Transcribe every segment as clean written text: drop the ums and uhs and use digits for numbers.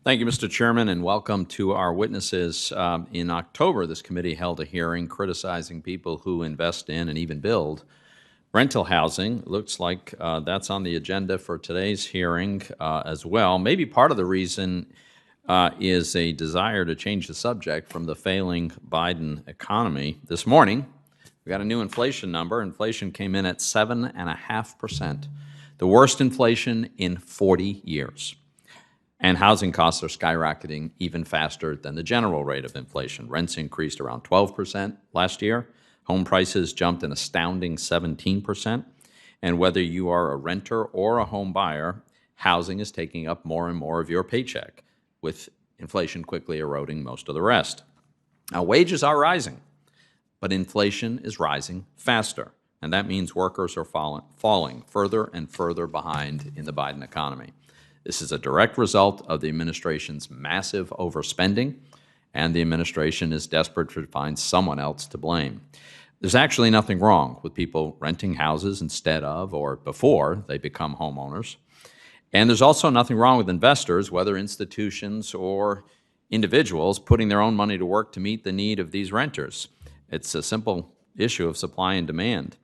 Thank you, Mr. Chairman, and welcome to our witnesses. In October, this committee held a hearing criticizing people who invest in and even build rental housing. Looks like that's on the agenda for today's hearing as well. Maybe part of the reason is a desire to change the subject from the failing Biden economy. This morning, we got a new inflation number. Inflation came in at 7.5%, the worst inflation in 40 years. And housing costs are skyrocketing even faster than the general rate of inflation. Rents increased around 12% last year. Home prices jumped an astounding 17%. And whether you are a renter or a home buyer, housing is taking up more and more of your paycheck, with inflation quickly eroding most of the rest. Now, wages are rising, but inflation is rising faster. And that means workers are falling further and further behind in the Biden economy. This is a direct result of the administration's massive overspending, and the administration is desperate to find someone else to blame. There's actually nothing wrong with people renting houses instead of or before they become homeowners. And there's also nothing wrong with investors, whether institutions or individuals, putting their own money to work to meet the need of these renters. It's a simple issue of supply and demand.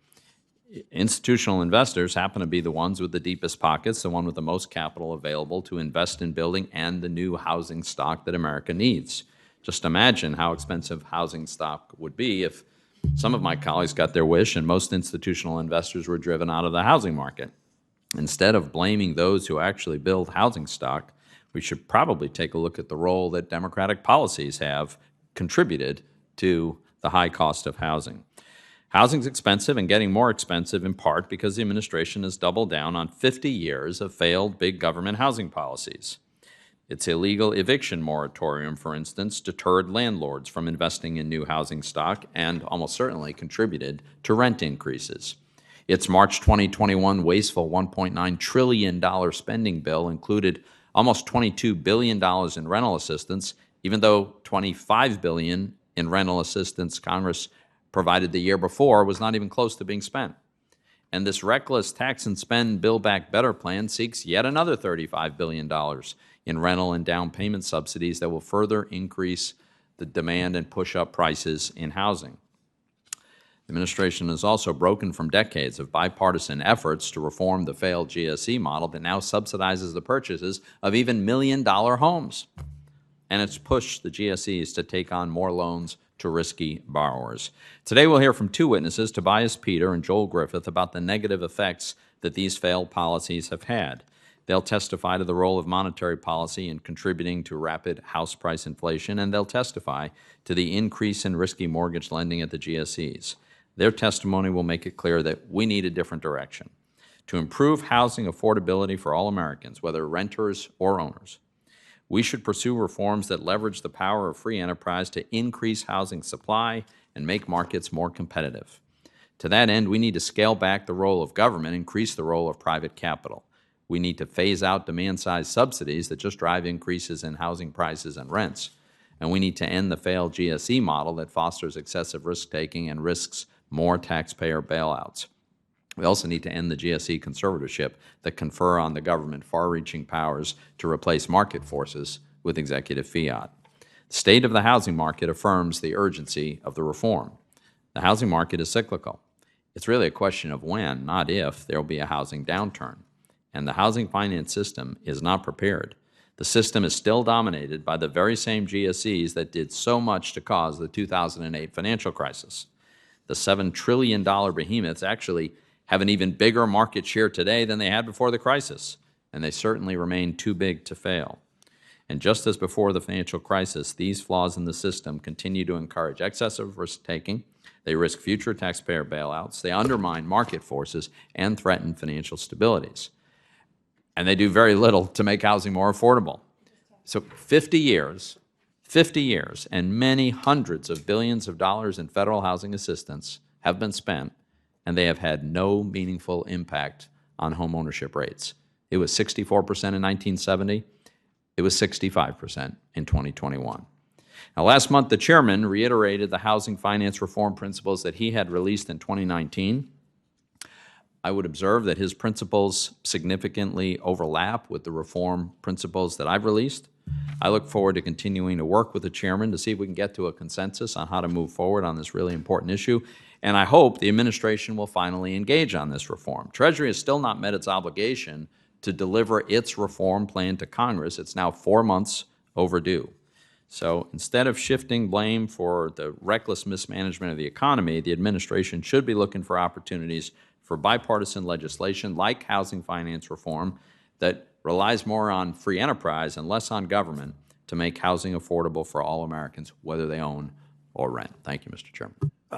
Institutional investors happen to be the ones with the deepest pockets, the one with the most capital available to invest in building and the new housing stock that America needs. Just imagine how expensive housing stock would be if some of my colleagues got their wish and most institutional investors were driven out of the housing market. Instead of blaming those who actually build housing stock, we should probably take a look at the role that Democratic policies have contributed to the high cost of housing. Housing's expensive and getting more expensive in part because the administration has doubled down on 50 years of failed big government housing policies. Its illegal eviction moratorium, for instance, deterred landlords from investing in new housing stock and almost certainly contributed to rent increases. Its March 2021 wasteful $1.9 trillion spending bill included almost $22 billion in rental assistance, even though $25 billion in rental assistance Congress provided the year before was not even close to being spent. And this reckless tax and spend Build Back Better plan seeks yet another $35 billion in rental and down payment subsidies that will further increase the demand and push up prices in housing. The administration has also broken from decades of bipartisan efforts to reform the failed GSE model that now subsidizes the purchases of even million-dollar homes. And it's pushed the GSEs to take on more loans to risky borrowers. Today we'll hear from two witnesses, Tobias Peter and Joel Griffith, about the negative effects that these failed policies have had. They'll testify to the role of monetary policy in contributing to rapid house price inflation, and they'll testify to the increase in risky mortgage lending at the GSEs. Their testimony will make it clear that we need a different direction to improve housing affordability for all Americans, whether renters or owners. We should pursue reforms that leverage the power of free enterprise to increase housing supply and make markets more competitive. To that end, we need to scale back the role of government, increase the role of private capital. We need to phase out demand-side subsidies that just drive increases in housing prices and rents. And we need to end the failed GSE model that fosters excessive risk-taking and risks more taxpayer bailouts. We also need to end the GSE conservatorship that confer on the government far-reaching powers to replace market forces with executive fiat. The state of the housing market affirms the urgency of the reform. The housing market is cyclical. It's really a question of when, not if, there will be a housing downturn. And the housing finance system is not prepared. The system is still dominated by the very same GSEs that did so much to cause the 2008 financial crisis. The $7 trillion behemoths actually have an even bigger market share today than they had before the crisis, and they certainly remain too big to fail. And just as before the financial crisis, these flaws in the system continue to encourage excessive risk-taking. They risk future taxpayer bailouts. They undermine market forces and threaten financial stabilities. And they do very little to make housing more affordable. So 50 years, and many hundreds of billions of dollars in federal housing assistance have been spent, and they have had no meaningful impact on home ownership rates. It was 64% in 1970. It was 65% in 2021. Now, last month, the chairman reiterated the housing finance reform principles that he had released in 2019. I would observe that his principles significantly overlap with the reform principles that I've released. I look forward to continuing to work with the chairman to see if we can get to a consensus on how to move forward on this really important issue. And I hope the administration will finally engage on this reform. Treasury has still not met its obligation to deliver its reform plan to Congress. It's now 4 months overdue. So instead of shifting blame for the reckless mismanagement of the economy, the administration should be looking for opportunities for bipartisan legislation like housing finance reform that relies more on free enterprise and less on government to make housing affordable for all Americans, whether they own or rent. Thank you, Mr. Chairman.